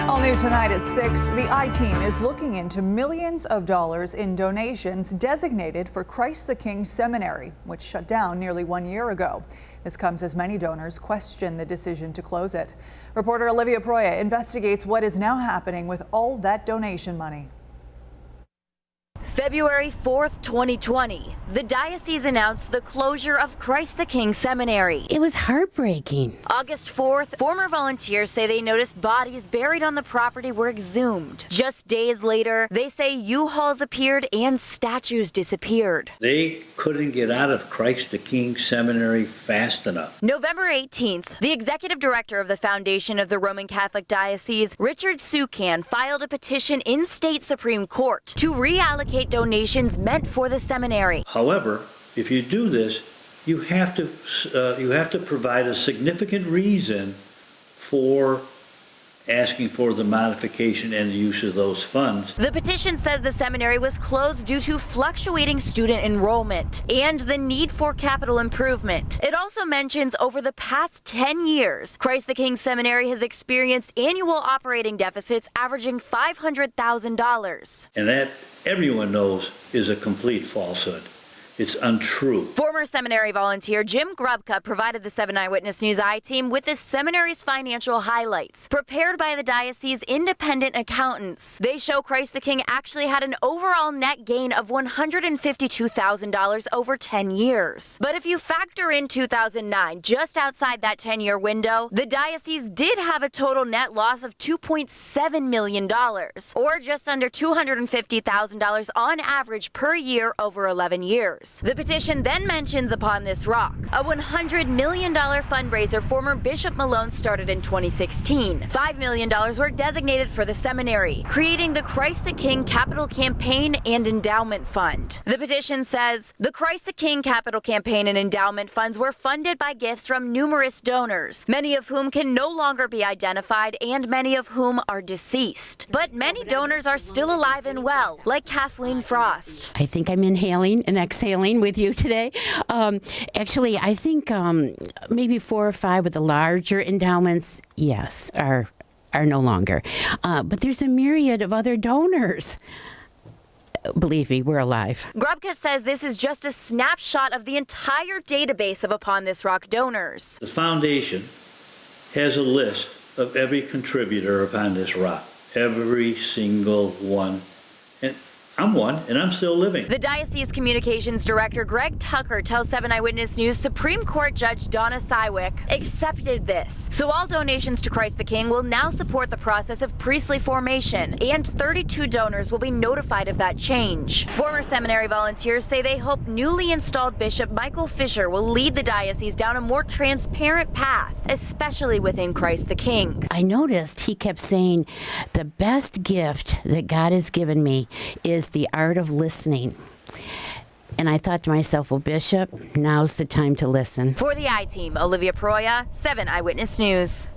All new tonight at 6, the I-Team is looking into millions of dollars in donations designated for Christ the King Seminary, which shut down nearly 1 year ago. This comes as many donors question the decision to close it. Reporter Olivia Proya investigates what is now happening with all that donation money. February 4th, 2020, the diocese announced the closure of Christ the King Seminary. It was heartbreaking. August 4th, former volunteers say they noticed bodies buried on the property were exhumed. Just days later, they say U-Hauls appeared and statues disappeared. They couldn't get out of Christ the King Seminary fast enough. November 18th, the executive director of the Foundation of the Roman Catholic Diocese, Richard Sukan, filed a petition in state Supreme Court to reallocate donations meant for the seminary. However, if you do this, you have to provide a significant reason for asking for the modification and the use of those funds. The petition says the seminary was closed due to fluctuating student enrollment and the need for capital improvement. It also mentions over the past 10 years, Christ the King Seminary has experienced annual operating deficits averaging $500,000. And that, everyone knows, is a complete falsehood. It's untrue. Former seminary volunteer Jim Grubka provided the 7 Eyewitness News I-Team with the seminary's financial highlights, prepared by the diocese's independent accountants. They show Christ the King actually had an overall net gain of $152,000 over 10 years. But if you factor in 2009, just outside that 10-year window, the diocese did have a total net loss of $2.7 million, or just under $250,000 on average per year over 11 years. The petition then mentions upon this rock a $100 million fundraiser former Bishop Malone started in 2016. $5 million were designated for the seminary, creating the Christ the King Capital Campaign and Endowment Fund. The petition says the Christ the King Capital Campaign and Endowment Funds were funded by gifts from numerous donors, many of whom can no longer be identified and many of whom are deceased. But many donors are still alive and well, like Kathleen Frost. I think I'm inhaling and exhaling with you today. Actually, I think maybe 4 or 5 of the larger endowments, yes, are no longer. But there's a myriad of other donors. Believe me, we're alive. Grubka says this is just a snapshot of the entire database of Upon This Rock donors. The foundation has a list of every contributor upon this rock, every single one. And I'm one, and I'm still living. The Diocese Communications Director Greg Tucker tells 7 Eyewitness News Supreme Court Judge Donna Sywick accepted this. So all donations to Christ the King will now support the process of priestly formation, and 32 donors will be notified of that change. Former seminary volunteers say they hope newly installed Bishop Michael Fisher will lead the diocese down a more transparent path, especially within Christ the King. I noticed he kept saying, the best gift that God has given me is the art of listening. And I thought to myself, well, Bishop, now's the time to listen. For the I-Team, Olivia Proya, 7 Eyewitness News.